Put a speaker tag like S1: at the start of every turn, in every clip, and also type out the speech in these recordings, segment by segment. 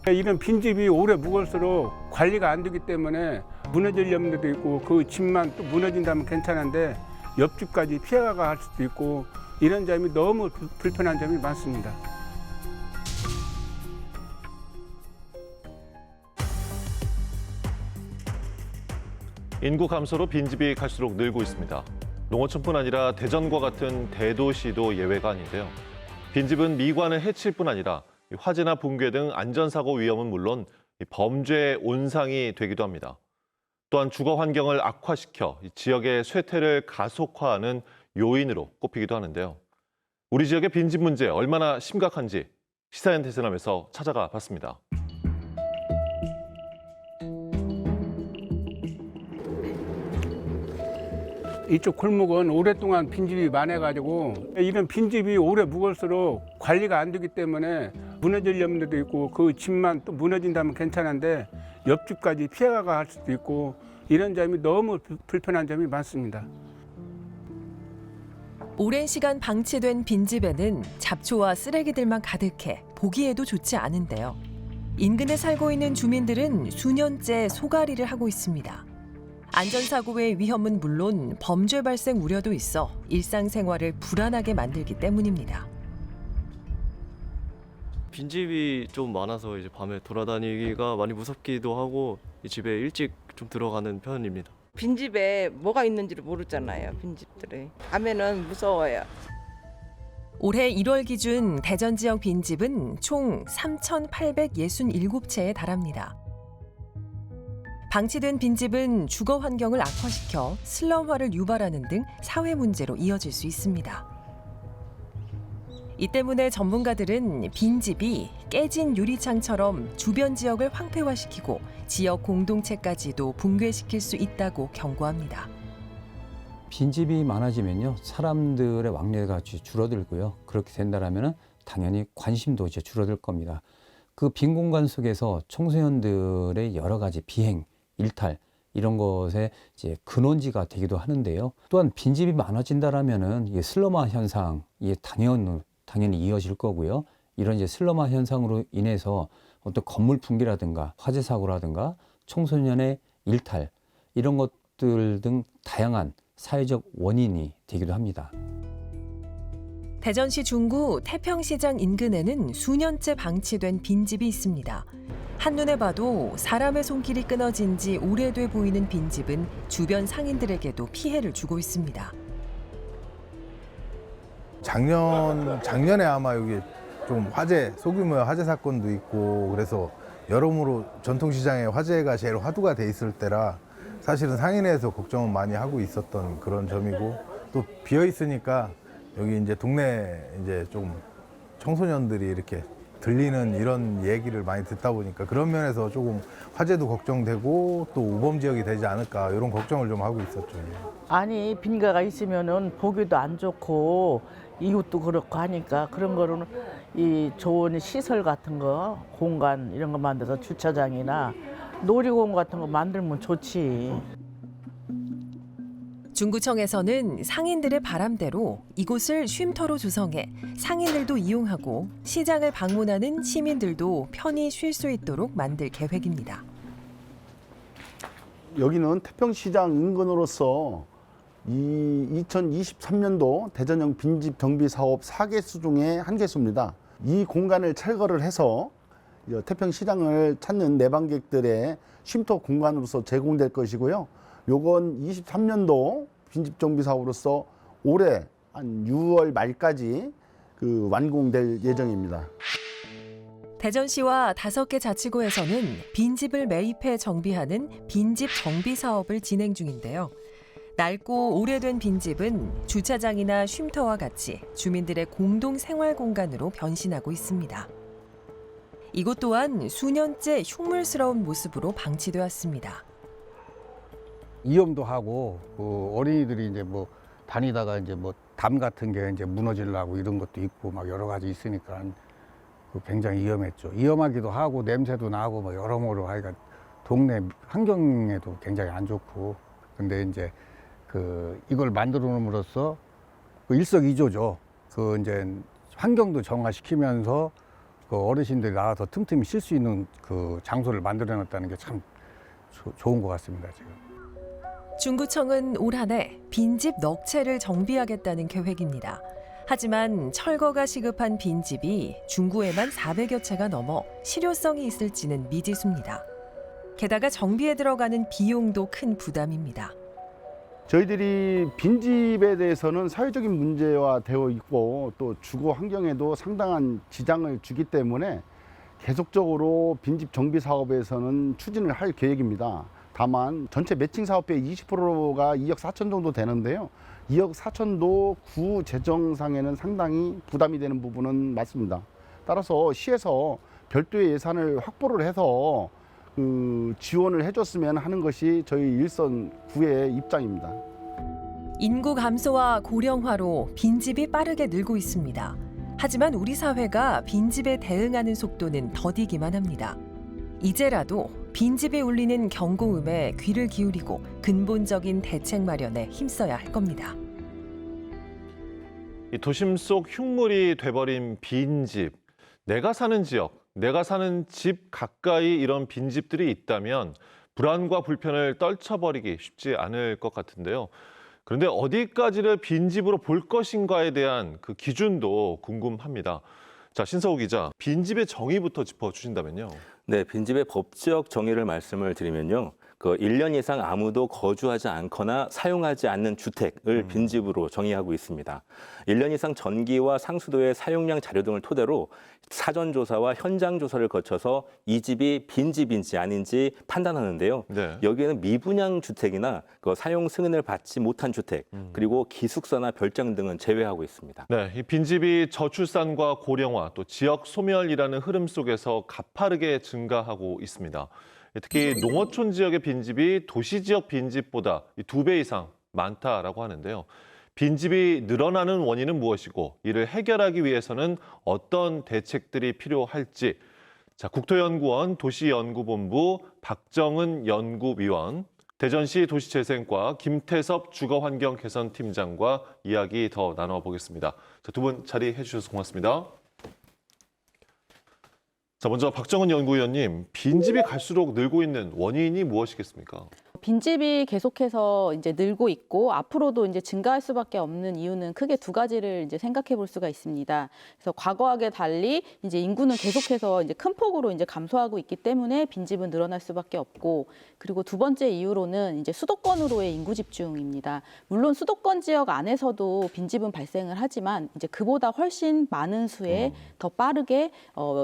S1: 이런 빈집이 오래 묵을수록 관리가 안 되기 때문에 무너질 염려도 있고 그 집만 또 무너진다면 괜찮은데 옆집까지 피해가 갈 수도 있고 이런 점이 너무 불편한 점이 많습니다.
S2: 인구 감소로 빈집이 갈수록 늘고 있습니다. 농어촌뿐 아니라 대전과 같은 대도시도 예외가 아닌데요. 빈집은 미관을 해칠 뿐 아니라 화재나 붕괴 등 안전사고 위험은 물론 범죄의 온상이 되기도 합니다. 또한 주거 환경을 악화시켜 지역의 쇠퇴를 가속화하는 요인으로 꼽히기도 하는데요. 우리 지역의 빈집 문제 얼마나 심각한지 시사인 대전함에서 찾아가 봤습니다.
S1: 이쪽 골목은 오랫동안 빈집이 많아가지고 이런 빈집이 오래 묵을수록 관리가 안 되기 때문에 무너질 염려도 있고 그 집만 또 무너진다면 괜찮은데 옆집까지 피해가 갈 수도 있고 이런 점이 너무 불편한 점이 많습니다.
S3: 오랜 시간 방치된 빈집에는 잡초와 쓰레기들만 가득해 보기에도 좋지 않은데요. 인근에 살고 있는 주민들은 수년째 소갈이를 하고 있습니다. 안전사고의 위험은 물론 범죄 발생 우려도 있어 일상생활을 불안하게 만들기 때문입니다.
S4: 빈집이 좀 많아서 이제 밤에 돌아다니기가 많이 무섭기도 하고 이 집에 일찍 좀 들어가는 편입니다.
S5: 빈집에 뭐가 있는지를 모르잖아요. 빈집들이 밤에는 무서워요.
S3: 올해 1월 기준 대전 지역 빈집은 총 3,867채에 달합니다. 방치된 빈집은 주거 환경을 악화시켜 슬럼화를 유발하는 등 사회 문제로 이어질 수 있습니다. 이 때문에 전문가들은 빈집이 깨진 유리창처럼 주변 지역을 황폐화시키고 지역 공동체까지도 붕괴시킬 수 있다고 경고합니다.
S6: 빈집이 많아지면요, 사람들의 왕래가 줄어들고요. 그렇게 된다라면 당연히 관심도 이제 줄어들 겁니다. 그 빈 공간 속에서 청소년들의 여러 가지 비행, 일탈 이런 것의 이제 근원지가 되기도 하는데요. 또한 빈집이 많아진다라면은 이 슬럼화 현상이 당연히 이어질 거고요. 이런 이제 슬럼화 현상으로 인해서 어떤 건물 붕괴라든가 화재 사고라든가 청소년의 일탈 이런 것들 등 다양한 사회적 원인이 되기도 합니다.
S3: 대전시 중구 태평시장 인근에는 수년째 방치된 빈집이 있습니다. 한눈에 봐도 사람의 손길이 끊어진 지 오래돼 보이는 빈집은 주변 상인들에게도 피해를 주고 있습니다.
S7: 작년에 아마 여기 좀 소규모의 화재 사건도 있고 그래서 여러모로 전통시장에 화재가 제일 화두가 돼 있을 때라 사실은 상인에서 걱정은 많이 하고 있었던 그런 점이고 또 비어 있으니까 여기 이제 동네 이제 좀 청소년들이 이렇게 들리는 이런 얘기를 많이 듣다 보니까 그런 면에서 조금 화재도 걱정되고 또 우범 지역이 되지 않을까 이런 걱정을 좀 하고 있었죠.
S8: 아니 빈가가 있으면은 보기도 안 좋고 이웃도 그렇고 하니까 그런 거는 이 좋은 시설 같은 거 공간 이런 거 만들어서 주차장이나 놀이공원 같은 거 만들면 좋지.
S3: 중구청에서는 상인들의 바람대로 이곳을 쉼터로 조성해 상인들도 이용하고 시장을 방문하는 시민들도 편히 쉴 수 있도록 만들 계획입니다.
S9: 여기는 태평시장 인근으로서 2023년도 대전형 빈집 정비 사업 4개수 중에 한 개수입니다. 이 공간을 철거를 해서 태평시장을 찾는 내방객들의 쉼터 공간으로서 제공될 것이고요. 요건 23년도 빈집 정비 사업으로서 올해 한 6월 말까지 완공될 예정입니다.
S3: 대전시와 5개 자치구에서는 빈집을 매입해 정비하는 빈집 정비 사업을 진행 중인데요. 낡고 오래된 빈집은 주차장이나 쉼터와 같이 주민들의 공동 생활 공간으로 변신하고 있습니다. 이곳 또한 수년째 흉물스러운 모습으로 방치되었습니다.
S10: 위험도 하고 어린이들이 이제 뭐 다니다가 이제 뭐 담 같은 게 이제 무너지려고 이런 것도 있고 막 여러 가지 있으니까 굉장히 위험했죠. 위험하기도 하고 냄새도 나고 뭐 여러모로 하여간 동네 환경에도 굉장히 안 좋고 근데 이제 이걸 만들어 놓음으로써 일석이조죠. 이제 환경도 정화시키면서 그 어르신들이 나와서 틈틈이 쉴 수 있는 그 장소를 만들어놨다는 게 참 좋은 것 같습니다, 지금.
S3: 중구청은 올 한 해 빈집 넉 채를 정비하겠다는 계획입니다. 하지만 철거가 시급한 빈집이 중구에만 400여 채가 넘어 실효성이 있을지는 미지수입니다. 게다가 정비에 들어가는 비용도 큰 부담입니다.
S9: 저희들이 빈집에 대해서는 사회적인 문제화 되어 있고 또 주거 환경에도 상당한 지장을 주기 때문에 계속적으로 빈집 정비 사업에서는 추진을 할 계획입니다. 다만 전체 매칭 사업비의 20%가 2억 4천 정도 되는데요. 2억 4천도 구 재정상에는 상당히 부담이 되는 부분은 맞습니다. 따라서 시에서 별도의 예산을 확보를 해서 그 지원을 해줬으면 하는 것이 저희 일선 구의 입장입니다.
S3: 인구 감소와 고령화로 빈집이 빠르게 늘고 있습니다. 하지만 우리 사회가 빈집에 대응하는 속도는 더디기만 합니다. 이제라도 빈집이 울리는 경고음에 귀를 기울이고 근본적인 대책 마련에 힘써야 할 겁니다.
S2: 이 도심 속 흉물이 돼버린 빈집, 내가 사는 지역, 내가 사는 집 가까이 이런 빈집들이 있다면 불안과 불편을 떨쳐버리기 쉽지 않을 것 같은데요. 그런데 어디까지를 빈집으로 볼 것인가에 대한 그 기준도 궁금합니다. 자, 신서우 기자, 빈집의 정의부터 짚어주신다면요.
S11: 네, 빈집의 법적 정의를 말씀을 드리면요. 그 1년 이상 아무도 거주하지 않거나 사용하지 않는 주택을 빈집으로 정의하고 있습니다. 1년 이상 전기와 상수도의 사용량 자료 등을 토대로 사전 조사와 현장 조사를 거쳐서 이 집이 빈집인지 아닌지 판단하는데요.
S2: 네.
S11: 여기에는 미분양 주택이나 그 사용 승인을 받지 못한 주택, 그리고 기숙사나 별장 등은 제외하고 있습니다.
S2: 네, 이 빈집이 저출산과 고령화, 또 지역 소멸이라는 흐름 속에서 가파르게 증가하고 있습니다. 특히 농어촌 지역의 빈집이 도시 지역 빈집보다 2배 이상 많다라고 하는데요. 빈집이 늘어나는 원인은 무엇이고 이를 해결하기 위해서는 어떤 대책들이 필요할지, 자, 국토연구원 도시연구본부 박정은 연구위원, 대전시 도시재생과 김태섭 주거환경개선팀장과 이야기 더 나눠보겠습니다. 두 분 자리해 주셔서 고맙습니다. 자, 먼저 박정은 연구위원님, 빈집이 갈수록 늘고 있는 원인이 무엇이겠습니까?
S12: 빈집이 계속해서 이제 늘고 있고 앞으로도 이제 증가할 수밖에 없는 이유는 크게 두 가지를 이제 생각해 볼 수가 있습니다. 그래서 과거하게 달리 이제 인구는 계속해서 이제 큰 폭으로 이제 감소하고 있기 때문에 빈집은 늘어날 수밖에 없고, 그리고 두 번째 이유로는 이제 수도권으로의 인구 집중입니다. 물론 수도권 지역 안에서도 빈집은 발생을 하지만 이제 그보다 훨씬 많은 수의 더 빠르게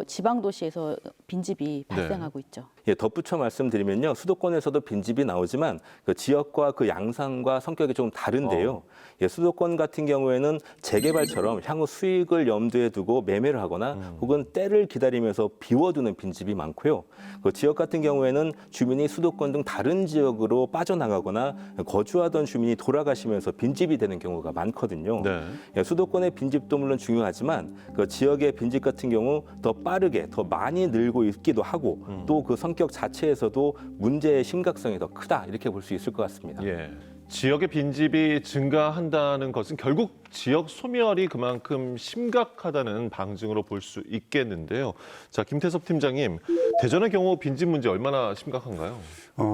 S12: 지방 도시에서 빈집이 발생하고 있죠.
S11: 예, 덧붙여 말씀드리면요. 수도권에서도 빈집이 나오지만 그 지역과 그 양상과 성격이 좀 다른데요. 예, 수도권 같은 경우에는 재개발처럼 향후 수익을 염두에 두고 매매를 하거나 혹은 때를 기다리면서 비워두는 빈집이 많고요. 그 지역 같은 경우에는 주민이 수도권 등 다른 지역으로 빠져나가거나 거주하던 주민이 돌아가시면서 빈집이 되는 경우가 많거든요.
S2: 네.
S11: 예, 수도권의 빈집도 물론 중요하지만 그 지역의 빈집 같은 경우 더 빠르게 더 많이 늘고 있기도 하고 또 그 성격 자체에서도 문제의 심각성이 더 크다, 이렇게 볼 수 있을 것 같습니다.
S2: 예. 지역의 빈집이 증가한다는 것은 결국 지역 소멸이 그만큼 심각하다는 방증으로 볼 수 있겠는데요. 자, 김태섭 팀장님, 대전의 경우 빈집 문제 얼마나 심각한가요?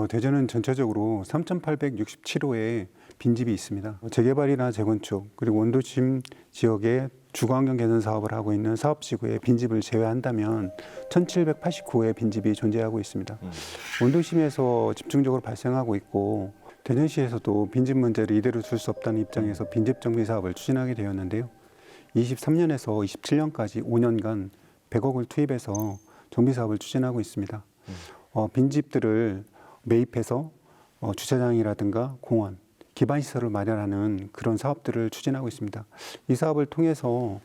S13: 대전은 전체적으로 3,867호의 빈집이 있습니다. 재개발이나 재건축, 그리고 원도심 지역에 주거환경 개선 사업을 하고 있는 사업지구의 빈집을 제외한다면 1,789호의 빈집이 존재하고 있습니다. 원도심에서 집중적으로 발생하고 있고, 대전시에서도 빈집 문제를 이대로 둘 수 없다는 입장에서 빈집 정비 사업을 추진하게 되었는데요. 23년에서 27년까지 5년간 100억을 투입해서 정비 사업을 추진하고 있습니다. 빈집들을 매입해서 주차장이라든가 공원, 기반시설을 마련하는 그런 사업들을 추진하고 있습니다. 이 사업을 통해서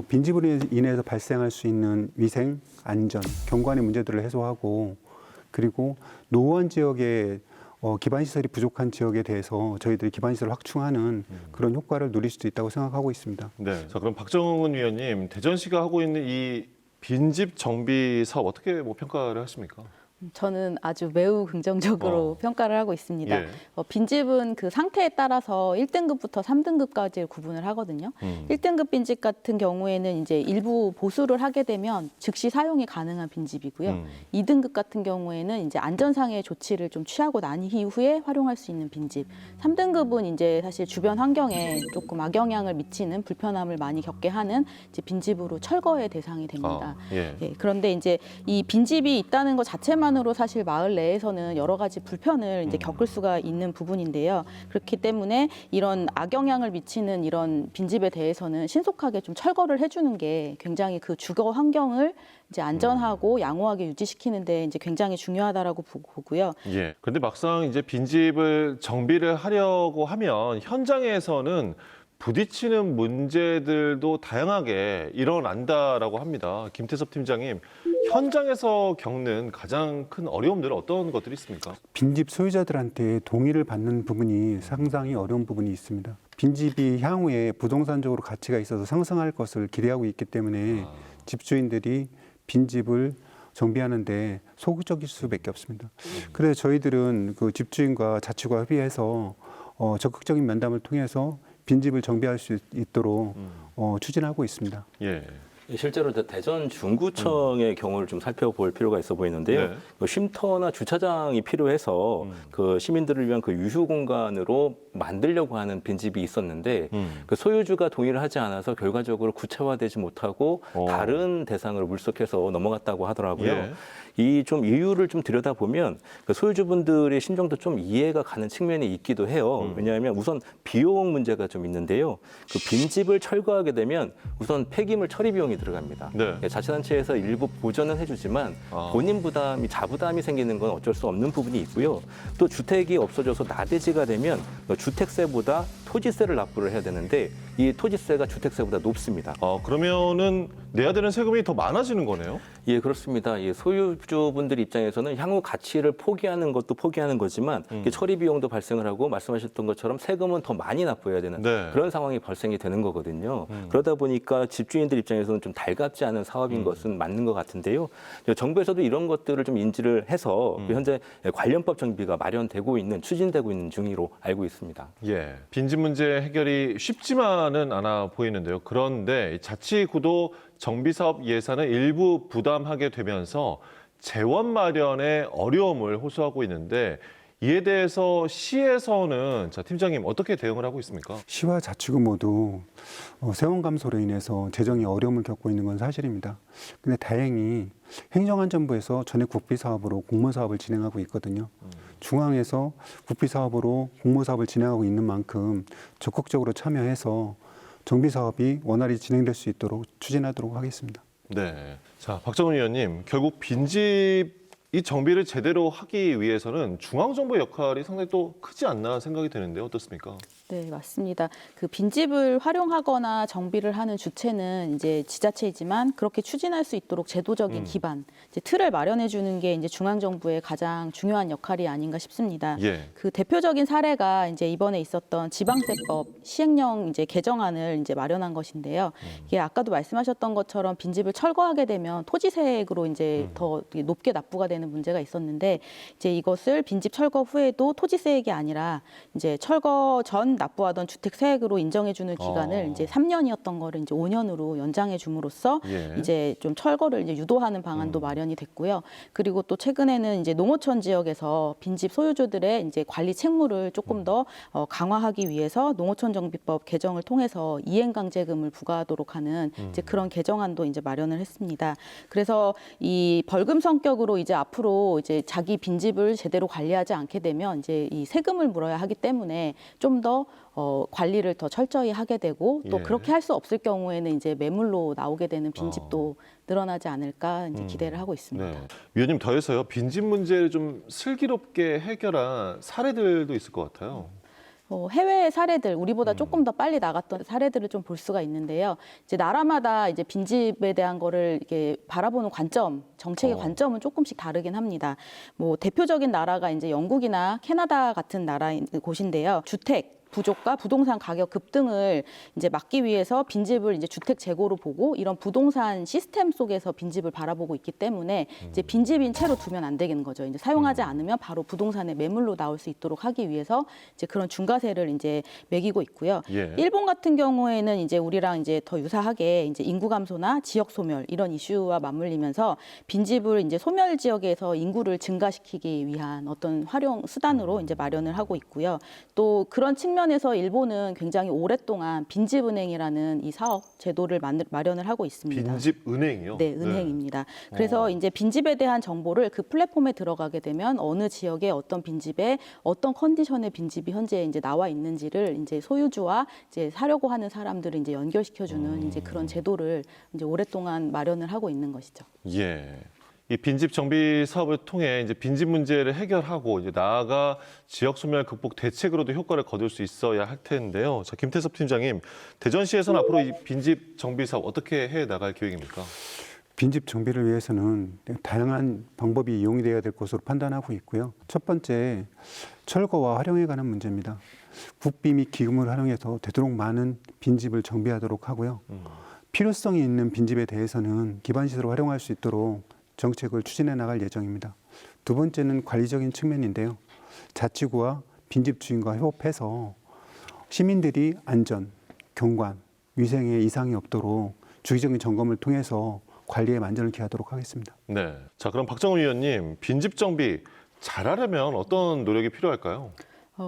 S13: 빈집으로 인해서 발생할 수 있는 위생, 안전, 경관의 문제들을 해소하고, 그리고 노후한 지역의 기반시설이 부족한 지역에 대해서 저희들이 기반시설을 확충하는 그런 효과를 누릴 수도 있다고 생각하고 있습니다.
S2: 네. 자, 그럼 박정은 위원님, 대전시가 하고 있는 이 빈집 정비 사업 어떻게 평가를 하십니까?
S12: 저는 아주 매우 긍정적으로 평가를 하고 있습니다.
S2: 예.
S12: 빈집은 그 상태에 따라서 1등급부터 3등급까지 구분을 하거든요. 1등급 빈집 같은 경우에는 이제 일부 보수를 하게 되면 즉시 사용이 가능한 빈집이고요. 2등급 같은 경우에는 이제 안전상의 조치를 좀 취하고 난 이후에 활용할 수 있는 빈집. 3등급은 이제 사실 주변 환경에 조금 악영향을 미치는 불편함을 많이 겪게 하는 이제 빈집으로 철거의 대상이 됩니다.
S2: 예.
S12: 예, 그런데 이제 이 빈집이 있다는 것 자체만으로 사실 마을 내에서는 여러 가지 불편을 이제 겪을 수가 있는 부분인데요. 그렇기 때문에 이런 악영향을 미치는 이런 빈집에 대해서는 신속하게 좀 철거를 해주는 게 굉장히 그 주거 환경을 이제 안전하고 양호하게 유지시키는데 이제 굉장히 중요하다라고 보고요.
S2: 예. 근데 막상 이제 빈집을 정비를 하려고 하면 현장에서는 부딪히는 문제들도 다양하게 일어난다라고 합니다. 김태섭 팀장님, 현장에서 겪는 가장 큰 어려움들은 어떤 것들이 있습니까?
S13: 빈집 소유자들한테 동의를 받는 부분이 상당히 어려운 부분이 있습니다. 빈집이 향후에 부동산적으로 가치가 있어서 상승할 것을 기대하고 있기 때문에 집주인들이 빈집을 정비하는데 소극적일 수밖에 없습니다. 그래서 저희들은 그 집주인과 자치구가 협의해서 적극적인 면담을 통해서 빈집을 정비할 수 있도록 추진하고 있습니다.
S2: 예.
S11: 실제로 대전 중구청의 경우를 좀 살펴볼 필요가 있어 보이는데요.
S2: 네.
S11: 그 쉼터나 주차장이 필요해서 그 시민들을 위한 그 유휴 공간으로 만들려고 하는 빈집이 있었는데 그 소유주가 동의를 하지 않아서 결과적으로 구체화되지 못하고 다른 대상으로 물속해서 넘어갔다고 하더라고요.
S2: 예.
S11: 이 좀 이유를 좀 들여다보면 그 소유주분들의 심정도 좀 이해가 가는 측면이 있기도 해요. 왜냐하면 우선 비용 문제가 좀 있는데요. 그 빈집을 철거하게 되면 우선 폐기물 처리 비용이 들어갑니다.
S2: 네.
S11: 자치단체에서 일부 보전은 해주지만 본인 부담이 자부담이 생기는 건 어쩔 수 없는 부분이 있고요. 또 주택이 없어져서 나대지가 되면 주택세보다 토지세를 납부를 해야 되는데 이 토지세가 주택세보다 높습니다.
S2: 그러면은 내야 되는 세금이 더 많아지는 거네요?
S11: 예, 그렇습니다. 예, 소유주분들 입장에서는 향후 가치를 포기하는 것도 포기하는 거지만 처리 비용도 발생을 하고 말씀하셨던 것처럼 세금은 더 많이 납부해야 되는
S2: 네.
S11: 그런 상황이 발생이 되는 거거든요. 그러다 보니까 집주인들 입장에서는 좀 달갑지 않은 사업인 것은 맞는 것 같은데요. 정부에서도 이런 것들을 좀 인지를 해서 현재 관련법 정비가 마련되고 있는 추진되고 있는 중으로 알고 있습니다.
S2: 예. 빈집 문제 해결이 쉽지만은 않아 보이는데요. 그런데 자치구도 정비사업 예산을 일부 부담하게 되면서 재원 마련에 어려움을 호소하고 있는데 이에 대해서 시에서는 팀장님 어떻게 대응을 하고 있습니까?
S13: 시와 자치구 모두 세원 감소로 인해서 재정이 어려움을 겪고 있는 건 사실입니다. 근데 다행히 행정안전부에서 전액 국비 사업으로 공모 사업을 진행하고 있거든요. 중앙에서 국비 사업으로 공모 사업을 진행하고 있는 만큼 적극적으로 참여해서 정비 사업이 원활히 진행될 수 있도록 추진하도록 하겠습니다.
S2: 네. 자, 박정훈 의원님, 결국 빈집 이 정비를 제대로 하기 위해서는 중앙정부의 역할이 상당히 또 크지 않나 생각이 되는데 어떻습니까?
S12: 네, 맞습니다. 그 빈집을 활용하거나 정비를 하는 주체는 이제 지자체이지만 그렇게 추진할 수 있도록 제도적인 기반, 이제 틀을 마련해 주는 게 이제 중앙정부의 가장 중요한 역할이 아닌가 싶습니다.
S2: 예.
S12: 그 대표적인 사례가 이제 이번에 있었던 지방세법 시행령 이제 개정안을 이제 마련한 것인데요. 이게 아까도 말씀하셨던 것처럼 빈집을 철거하게 되면 토지세액으로 이제 더 높게 납부가 되는 문제가 있었는데 이제 이것을 빈집 철거 후에도 토지세액이 아니라 이제 철거 전 납부하던 주택세액으로 인정해주는 기간을 이제 3년이었던 거를 이제 5년으로 연장해 줌으로써
S2: 예.
S12: 이제 좀 철거를 이제 유도하는 방안도 마련이 됐고요. 그리고 또 최근에는 이제 농어촌 지역에서 빈집 소유주들의 이제 관리 책무를 조금 더 강화하기 위해서 농어촌 정비법 개정을 통해서 이행강제금을 부과하도록 하는 이제 그런 개정안도 이제 마련을 했습니다. 그래서 이 벌금 성격으로 이제 앞으로 이제 자기 빈집을 제대로 관리하지 않게 되면 이제 이 세금을 물어야 하기 때문에 좀 더 관리를 더 철저히 하게 되고 또
S2: 예.
S12: 그렇게 할 수 없을 경우에는 이제 매물로 나오게 되는 빈집도 늘어나지 않을까 이제 기대를 하고 있습니다.
S2: 네. 위원님 더해서요. 빈집 문제를 좀 슬기롭게 해결한 사례들도 있을 것 같아요.
S12: 해외의 사례들, 우리보다 조금 더 빨리 나갔던 사례들을 좀 볼 수가 있는데요. 이제 나라마다 이제 빈집에 대한 거를 이렇게 바라보는 관점, 정책의 관점은 조금씩 다르긴 합니다. 뭐 대표적인 나라가 이제 영국이나 캐나다 같은 나라인 곳인데요. 주택, 부족과 부동산 가격 급등을 이제 막기 위해서 빈집을 이제 주택 재고로 보고 이런 부동산 시스템 속에서 빈집을 바라보고 있기 때문에 이제 빈집인 채로 두면 안 되는 거죠. 이제 사용하지 않으면 바로 부동산의 매물로 나올 수 있도록 하기 위해서 이제 그런 중과세를 이제 매기고 있고요.
S2: 예.
S12: 일본 같은 경우에는 이제 우리랑 이제 더 유사하게 이제 인구 감소나 지역 소멸 이런 이슈와 맞물리면서 빈집을 이제 소멸 지역에서 인구를 증가시키기 위한 어떤 활용 수단으로 이제 마련을 하고 있고요. 또 그런 측면에서 일본은 굉장히 오랫동안 빈집은행이라는 이 사업 제도를 마련을 하고 있습니다.
S2: 빈집은행이요?
S12: 네, 은행입니다. 그래서 이제 빈집에 대한 정보를 그 플랫폼에 들어가게 되면 어느 지역에 어떤 빈집에 어떤 컨디션의 빈집이 현재 이제 나와 있는지를 이제 소유주와 이제 사려고 하는 사람들을 이제 연결시켜주는 이제 그런 제도를 이제 오랫동안 마련을 하고 있는 것이죠.
S2: 예. 이 빈집 정비 사업을 통해 이제 빈집 문제를 해결하고 이제 나아가 지역 소멸 극복 대책으로도 효과를 거둘 수 있어야 할 텐데요. 자, 김태섭 팀장님, 대전시에서는 앞으로 이 빈집 정비 사업 어떻게 해 나갈 계획입니까?
S13: 빈집 정비를 위해서는 다양한 방법이 이용이 되어야 될 것으로 판단하고 있고요. 첫 번째, 철거와 활용에 관한 문제입니다. 국비 및 기금을 활용해서 되도록 많은 빈집을 정비하도록 하고요. 필요성이 있는 빈집에 대해서는 기반시설을 활용할 수 있도록 정책을 추진해 나갈 예정입니다. 두 번째는 관리적인 측면인데요. 자치구와 빈집 주인과 협업해서 시민들이 안전, 경관, 위생에 이상이 없도록 주기적인 점검을 통해서 관리에 만전을 기하도록 하겠습니다.
S2: 네. 자, 그럼 박정우 위원님, 빈집 정비 잘하려면 어떤 노력이 필요할까요?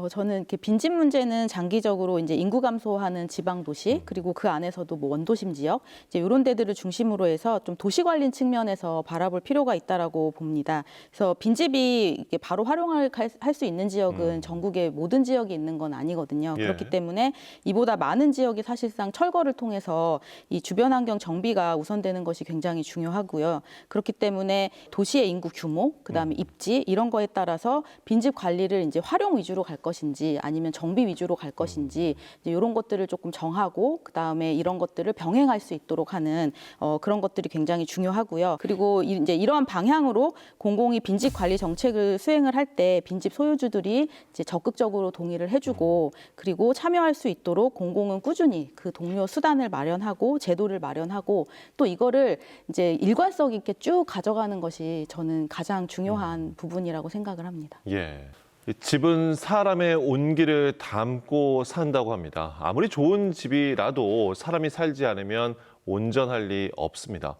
S12: 저는 이렇게 빈집 문제는 장기적으로 이제 인구 감소하는 지방 도시 그리고 그 안에서도 뭐 원도심 지역 이제 이런 데들을 중심으로 해서 좀 도시 관리 측면에서 바라볼 필요가 있다라고 봅니다. 그래서 빈집이 이게 바로 활용할 수 있는 지역은 전국의 모든 지역이 있는 건 아니거든요.
S2: 예.
S12: 그렇기 때문에 이보다 많은 지역이 사실상 철거를 통해서 이 주변 환경 정비가 우선되는 것이 굉장히 중요하고요. 그렇기 때문에 도시의 인구 규모, 그다음에 입지 이런 거에 따라서 빈집 관리를 이제 활용 위주로 갈 것인지 아니면 정비 위주로 갈 것인지 이제 이런 것들을 조금 정하고 그다음에 이런 것들을 병행할 수 있도록 하는 그런 것들이 굉장히 중요하고요. 그리고 이제 이러한 방향으로 공공이 빈집 관리 정책을 수행을 할 때 빈집 소유주들이 이제 적극적으로 동의를 해주고 그리고 참여할 수 있도록 공공은 꾸준히 그 동료 수단을 마련하고 제도를 마련하고 또 이거를 이제 일관성 있게 쭉 가져가는 것이 저는 가장 중요한 부분이라고 생각을 합니다.
S2: 예. 이 집은 사람의 온기를 담고 산다고 합니다. 아무리 좋은 집이라도 사람이 살지 않으면 온전할 리 없습니다.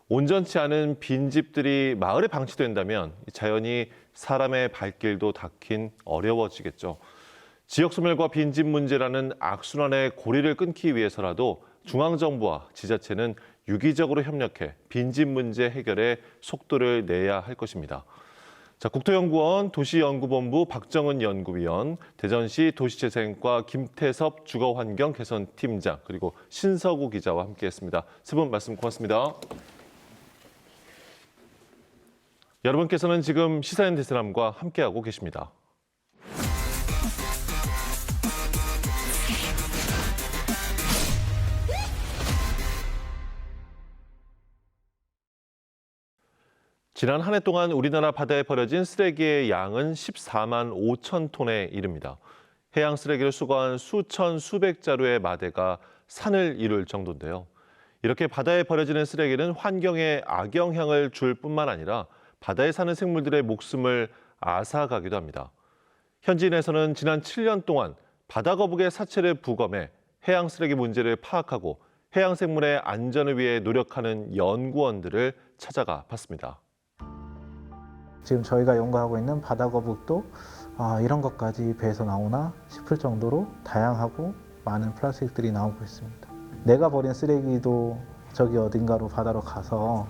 S2: 온전치 않은 빈집들이 마을에 방치된다면 자연히 사람의 발길도 닿긴 어려워지겠죠. 지역 소멸과 빈집 문제라는 악순환의 고리를 끊기 위해서라도 중앙정부와 지자체는 유기적으로 협력해 빈집 문제 해결에 속도를 내야 할 것입니다. 자, 국토연구원 도시연구본부 박정은 연구위원, 대전시 도시재생과 김태섭 주거환경개선팀장, 그리고 신서구 기자와 함께했습니다. 세 분 말씀 고맙습니다. 여러분께서는 지금 시사인 대세남과 함께하고 계십니다. 지난 한 해 동안 우리나라 바다에 버려진 쓰레기의 양은 14만 5천 톤에 이릅니다. 해양 쓰레기를 수거한 수천 수백 자루의 마대가 산을 이룰 정도인데요. 이렇게 바다에 버려지는 쓰레기는 환경에 악영향을 줄 뿐만 아니라 바다에 사는 생물들의 목숨을 앗아가기도 합니다. 현지인에서는 지난 7년 동안 바다 거북의 사체를 부검해 해양 쓰레기 문제를 파악하고 해양 생물의 안전을 위해 노력하는 연구원들을 찾아가 봤습니다.
S14: 지금 저희가 연구하고 있는 바다거북도 이런 것까지 배에서 나오나 싶을 정도로 다양하고 많은 플라스틱들이 나오고 있습니다. 내가 버린 쓰레기도 저기 어딘가로 바다로 가서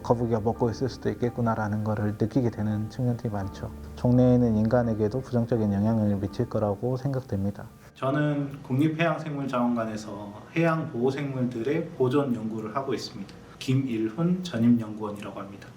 S14: 거북이가 먹고 있을 수도 있겠구나라는 것을 느끼게 되는 측면들이 많죠. 종래에 있는 인간에게도 부정적인 영향을 미칠 거라고 생각됩니다.
S15: 저는 국립해양생물자원관에서 해양보호생물들의 보존 연구를 하고 있습니다. 김일훈 전임연구원이라고 합니다.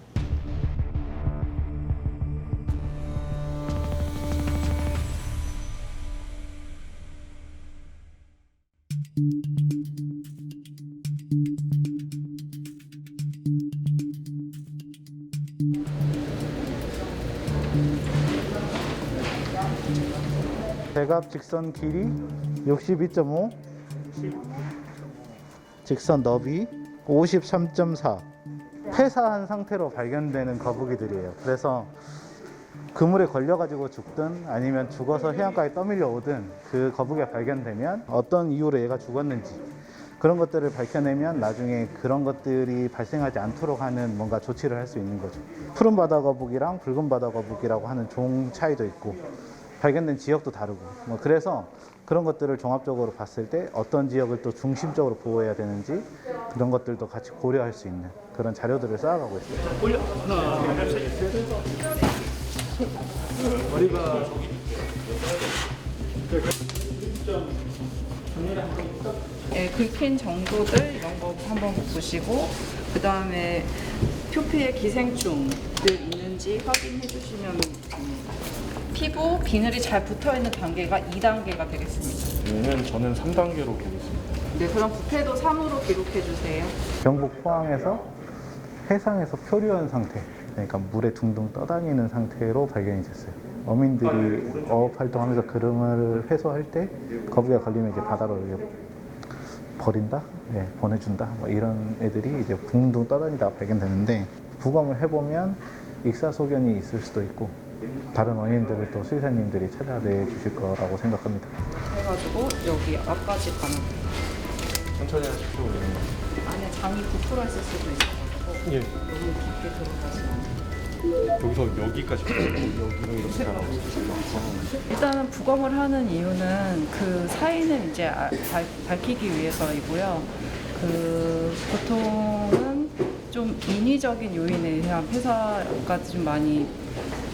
S14: 대각 직선 길이 62.5, 직선 너비 53.4. 폐사한 상태로 발견되는 거북이들이에요. 그래서 그물에 걸려가지고 죽든 아니면 죽어서 해안가에 떠밀려 오든 그 거북이가 발견되면 어떤 이유로 얘가 죽었는지 그런 것들을 밝혀내면 나중에 그런 것들이 발생하지 않도록 하는 뭔가 조치를 할 수 있는 거죠. 푸른 바다 거북이랑 붉은 바다 거북이라고 하는 종 차이도 있고 발견된 지역도 다르고 뭐 그래서 그런 것들을 종합적으로 봤을 때 어떤 지역을 또 중심적으로 보호해야 되는지 그런 것들도 같이 고려할 수 있는 그런 자료들을 쌓아가고 있어요.
S1: 올려. 하나, 둘, 셋. 머리가
S16: 예, 긁힌 정도들 이런 거 한번 보시고 그 다음에 표피에 기생충들 있는지 확인해 주시면 됩니다. 피부 비늘이 잘 붙어 있는 단계가 2단계가 되겠습니다.
S17: 저는 3단계로 보겠습니다.
S16: 네, 그럼 부패도 3으로 기록해 주세요.
S14: 경북 포항에서 해상에서 표류한 상태, 그러니까 물에 둥둥 떠다니는 상태로 발견이 됐어요. 어민들이 어업 활동하면서 그름을 회수할 때 거북이가 걸리면 이제 바다로 이제 버린다, 네, 보내준다, 뭐 이런 애들이 이제 둥둥 떠다니다가 발견되는데 부검을 해보면 익사소견이 있을 수도 있고 다른 원인들을 또 수의사님들이 찾아내 주실 거라고 생각합니다.
S16: 해가지고 여기 앞까지 가면 돼요.
S17: 천천히 하십시오.
S16: 안에 장이 부풀어있을 수도 있어서
S17: 예.
S16: 너무 깊게 들어가시면
S17: 여기서 여기까지 여기로 이렇게 가라고.
S16: 일단은 부검을 하는 이유는 그 사인을 이제 밝히기 위해서이고요. 그 보통은 좀 인위적인 요인에 의한 폐사가 좀 많이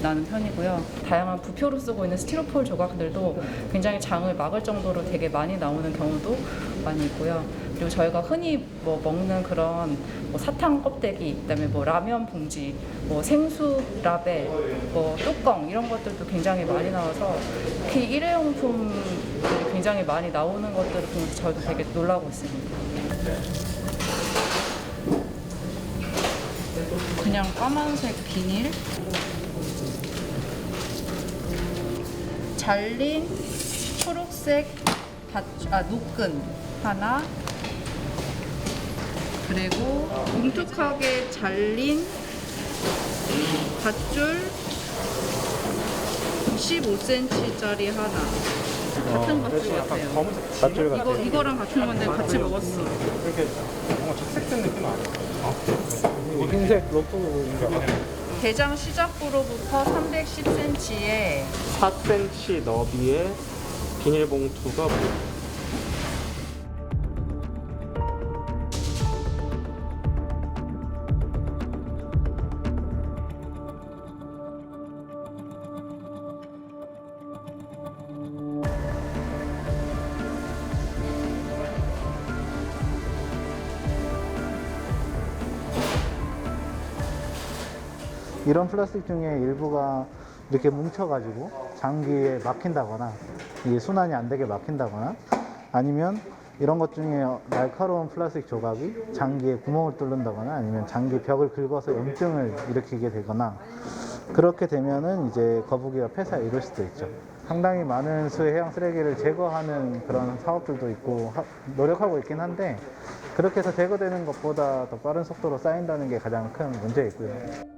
S16: 나는 편이고요. 다양한 부표로 쓰고 있는 스티로폴 조각들도 굉장히 장을 막을 정도로 되게 많이 나오는 경우도 많이 있고요. 그리고 저희가 흔히 뭐 먹는 그런 뭐 사탕 껍데기, 그다음에 뭐 라면 봉지, 뭐 생수 라벨, 뭐 뚜껑 이런 것들도 굉장히 많이 나와서 특히 일회용품들이 굉장히 많이 나오는 것들을 보면서 저희도 되게 놀라고 있습니다. 그냥 까만색 비닐, 잘린 초록색 노끈 하나, 그리고 뭉툭하게 잘린 밧줄 15cm짜리 하나. 같은 밧줄 같아요.
S14: 밧줄 같아요.
S16: 이거랑 같은 건데 같이 먹었어.
S17: 이렇게 뭔가 착색된 느낌 아니에요?
S14: 흰색 로프인가?
S16: 대장 시작부로부터 310cm에
S17: 4cm 너비의 비닐봉투가 뭐예요?
S14: 이런 플라스틱 중에 일부가 이렇게 뭉쳐가지고 장기에 막힌다거나 이게 순환이 안 되게 막힌다거나 아니면 이런 것 중에 날카로운 플라스틱 조각이 장기에 구멍을 뚫는다거나 아니면 장기 벽을 긁어서 염증을 일으키게 되거나 그렇게 되면은 이제 거북이가 폐사에 이를 수도 있죠. 상당히 많은 수의 해양 쓰레기를 제거하는 그런 사업들도 있고 노력하고 있긴 한데 그렇게 해서 제거되는 것보다 더 빠른 속도로 쌓인다는 게 가장 큰 문제이고요.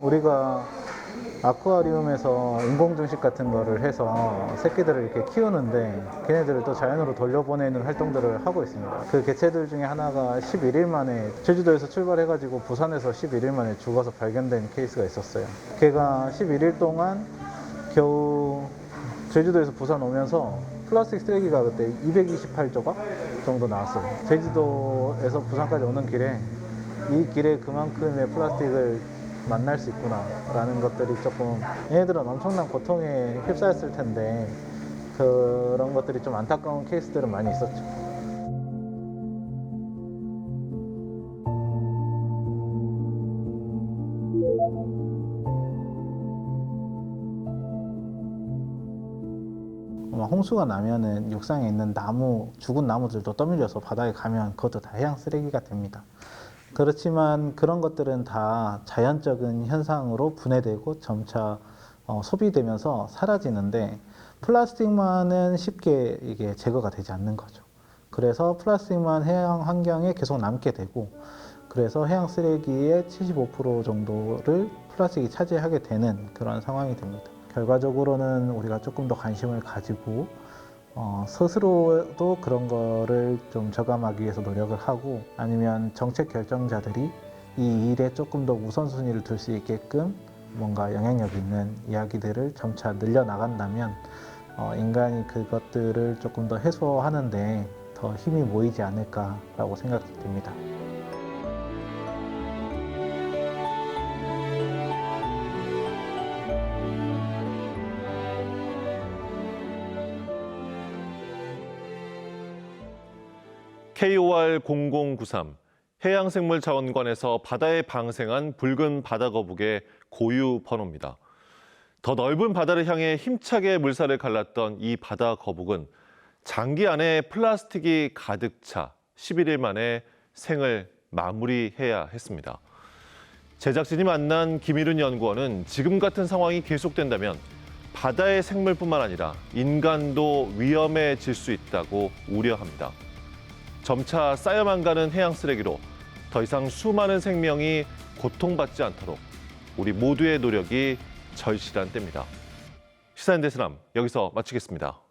S14: 우리가 아쿠아리움에서 인공증식 같은 거를 해서 새끼들을 이렇게 키우는데 걔네들을 또 자연으로 돌려보내는 활동들을 하고 있습니다. 그 개체들 중에 하나가 11일 만에 제주도에서 출발해가지고 부산에서 11일 만에 죽어서 발견된 케이스가 있었어요. 걔가 11일 동안 겨우 제주도에서 부산 오면서 플라스틱 쓰레기가 그때 228조각 정도 나왔어요. 제주도에서 부산까지 오는 길에 이 길에 그만큼의 플라스틱을 만날 수 있구나 라는 것들이 조금 얘네들은 엄청난 고통에 휩싸였을 텐데 그런 것들이 좀 안타까운 케이스들은 많이 있었죠. 홍수가 나면은 육상에 있는 나무, 죽은 나무들도 떠밀려서 바다에 가면 그것도 다 해양 쓰레기가 됩니다. 그렇지만 그런 것들은 다 자연적인 현상으로 분해되고 점차 소비되면서 사라지는데 플라스틱만은 쉽게 이게 제거가 되지 않는 거죠. 그래서 플라스틱만 해양 환경에 계속 남게 되고 그래서 해양 쓰레기의 75% 정도를 플라스틱이 차지하게 되는 그런 상황이 됩니다. 결과적으로는 우리가 조금 더 관심을 가지고 스스로도 그런 거를 좀 저감하기 위해서 노력을 하고 아니면 정책 결정자들이 이 일에 조금 더 우선순위를 둘 수 있게끔 뭔가 영향력 있는 이야기들을 점차 늘려나간다면 인간이 그것들을 조금 더 해소하는데 더 힘이 모이지 않을까라고 생각이 됩니다.
S2: KOR0093 해양생물자원관에서 바다에 방생한 붉은 바다거북의 고유 번호입니다. 더 넓은 바다를 향해 힘차게 물살을 갈랐던 이 바다거북은 장기 안에 플라스틱이 가득 차 11일 만에 생을 마무리해야 했습니다. 제작진이 만난 김일훈 연구원은 지금 같은 상황이 계속된다면 바다의 생물뿐만 아니라 인간도 위험해질 수 있다고 우려합니다. 점차 쌓여만 가는 해양 쓰레기로 더 이상 수많은 생명이 고통받지 않도록 우리 모두의 노력이 절실한 때입니다. 시사인 대수남 여기서 마치겠습니다.